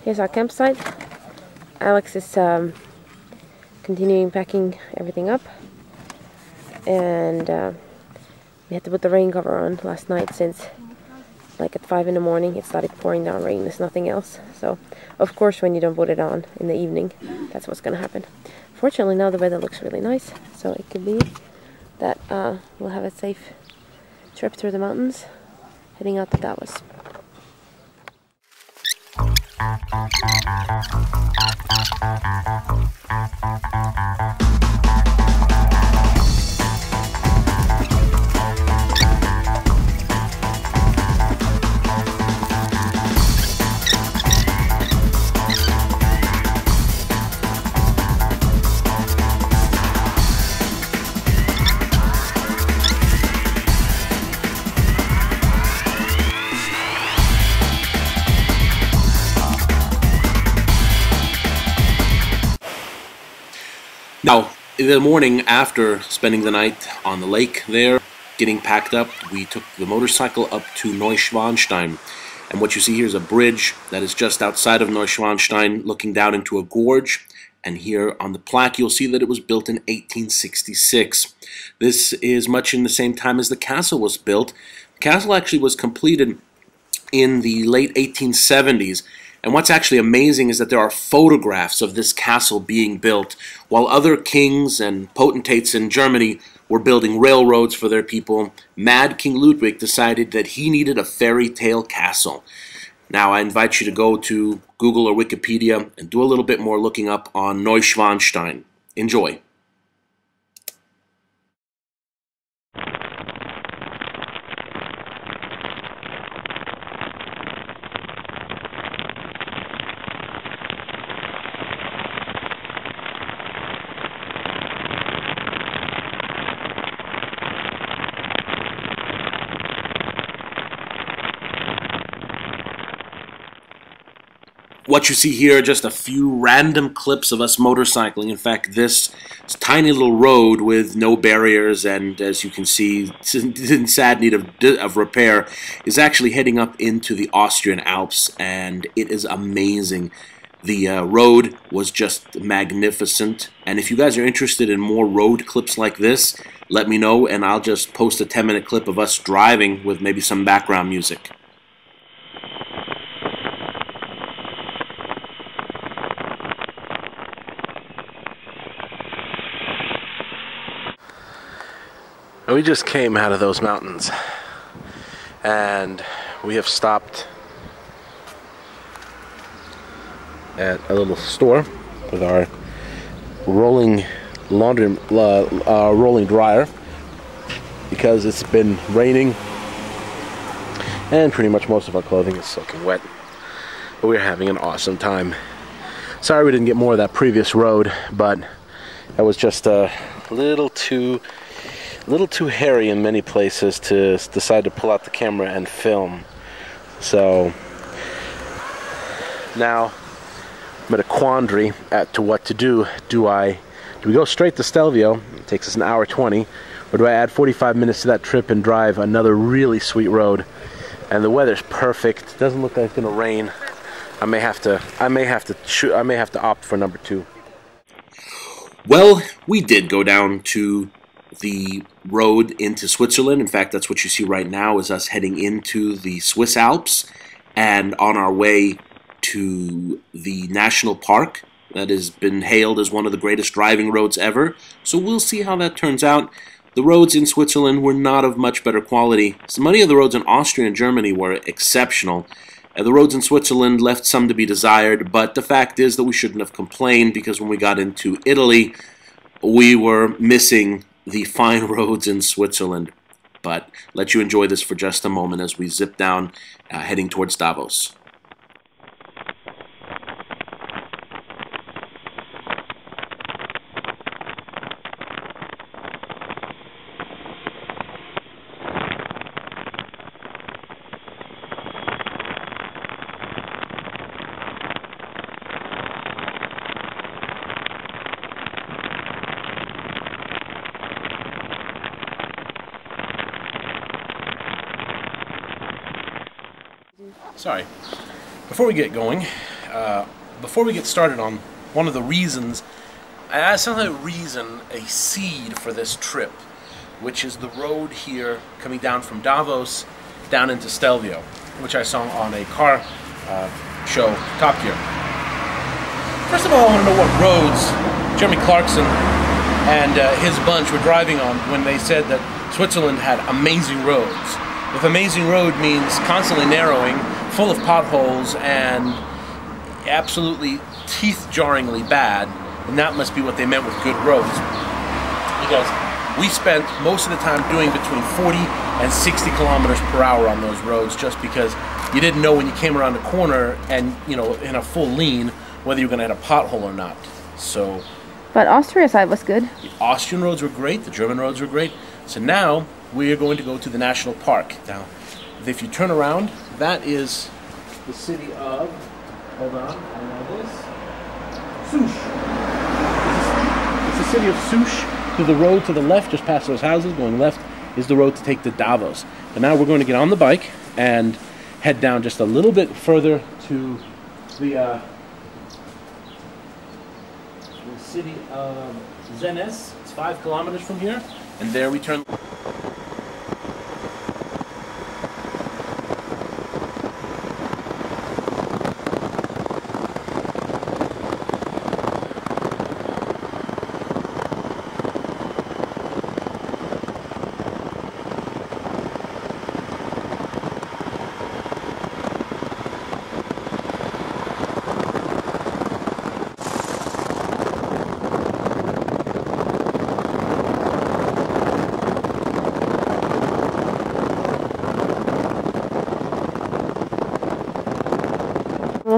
Here's our campsite. Alex is continuing packing everything up, and we had to put the rain cover on last night since like at 5 in the morning it started pouring down rain. There's nothing else, so of course when you don't put it on in the evening, that's what's gonna happen. Fortunately now the weather looks really nice, so it could be that we'll have a safe trip through the mountains heading out to Davos. Now, in the morning after spending the night on the lake there, getting packed up, we took the motorcycle up to Neuschwanstein. And what you see here is a bridge that is just outside of Neuschwanstein, looking down into a gorge. And here on the plaque, you'll see that it was built in 1866. This is much in the same time as the castle was built. The castle actually was completed in the late 1870s. And what's actually amazing is that there are photographs of this castle being built while other kings and potentates in Germany were building railroads for their people. Mad King Ludwig decided that he needed a fairy tale castle. Now I invite you to go to Google or Wikipedia and do a little bit more looking up on Neuschwanstein. Enjoy. What you see here are just a few random clips of us motorcycling. In fact, this tiny little road with no barriers and, as you can see, in sad need of repair, is actually heading up into the Austrian Alps, and it is amazing. The road was just magnificent, and if you guys are interested in more road clips like this, let me know, and I'll just post a 10-minute clip of us driving with maybe some background music. We just came out of those mountains, and we have stopped at a little store with our rolling rolling dryer because it's been raining and pretty much most of our clothing is soaking wet. But we're having an awesome time. Sorry we didn't get more of that previous road, but that was just a little too hairy in many places to decide to pull out the camera and film. So now I'm at a quandary as to what to do. Do we go straight to Stelvio? It takes us an hour 20, or do I add 45 minutes to that trip and drive another really sweet road? And the weather's perfect. It doesn't look like it's gonna rain. I may have to opt for number 2. Well, we did go down to the road into Switzerland. In fact, that's what you see right now is us heading into the Swiss Alps and on our way to the national park that has been hailed as one of the greatest driving roads ever. So we'll see how that turns out. The roads in Switzerland were not of much better quality. So many of the roads in Austria and Germany were exceptional. The roads in Switzerland left some to be desired, but the fact is that we shouldn't have complained because when we got into Italy, we were missing the fine roads in Switzerland. But let you enjoy this for just a moment as we zip down heading towards Davos. Sorry. Before we get going, Before we get started on one of the reasons, it's not a reason, a seed for this trip, which is the road here coming down from Davos down into Stelvio, which I saw on a car show, Top Gear. First of all, I want to know what roads Jeremy Clarkson and his bunch were driving on when they said that Switzerland had amazing roads. If amazing road means constantly narrowing, full of potholes, and absolutely teeth-jarringly bad, then that must be what they meant with good roads. Because we spent most of the time doing between 40 and 60 kilometers per hour on those roads, just because you didn't know when you came around a corner and, you know, in a full lean, whether you're going to hit a pothole or not. So, but Austria side was good. The Austrian roads were great, the German roads were great. So now we are going to go to the national park. Now, if you turn around, that is the city of, hold on, I know this, Souche. It's the city of Souche. To the road to the left, just past those houses, going left, is the road to take to Davos. But now we're going to get on the bike and head down just a little bit further to the city of Zenes. It's 5 kilometers from here, and there we turn.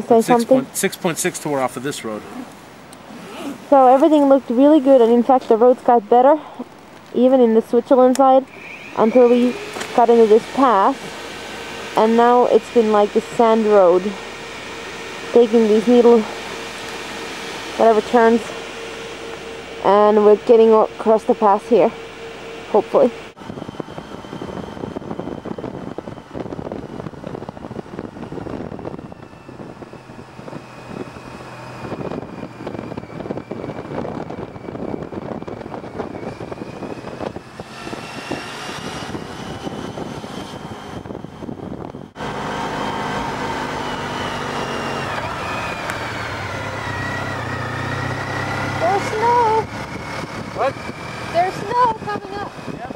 Say something? 6.6 to we're off of this road. So everything looked really good, and in fact the roads got better even in the Switzerland side until we got into this pass, and now it's been like the sand road, taking these needle whatever turns, and we're getting across the pass here, hopefully. What? There's snow coming up. Yep.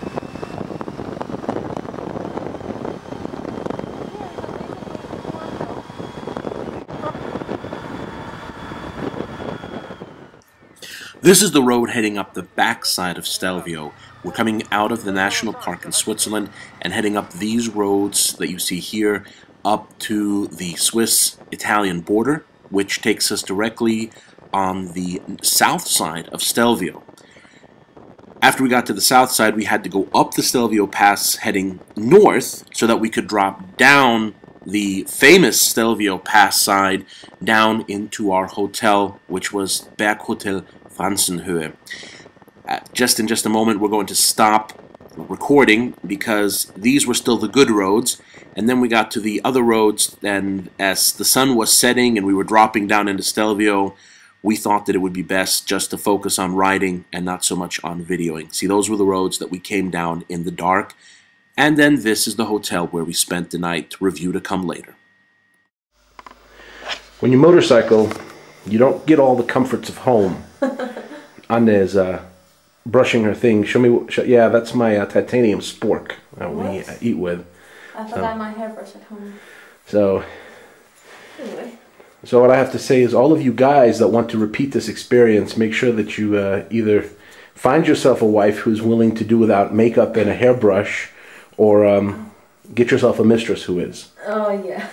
This is the road heading up the backside of Stelvio. We're coming out of the national park in Switzerland and heading up these roads that you see here up to the Swiss-Italian border, which takes us directly on the south side of Stelvio. After we got to the south side, we had to go up the Stelvio Pass heading north so that we could drop down the famous Stelvio Pass side down into our hotel, which was Berghotel Franzenhöhe. Just in a moment, we're going to stop recording because these were still the good roads, and then we got to the other roads, and as the sun was setting and we were dropping down into Stelvio, we thought that it would be best just to focus on riding and not so much on videoing. See, those were the roads that we came down in the dark. And then this is the hotel where we spent the night. Review to come later. When you motorcycle, you don't get all the comforts of home. Anne's brushing her thing. Show me. Yeah, that's my titanium spork that we eat with. I forgot my hairbrush at home. So, anyway. So what I have to say is, all of you guys that want to repeat this experience, make sure that you either find yourself a wife who's willing to do without makeup and a hairbrush, or get yourself a mistress who is. Oh, yeah.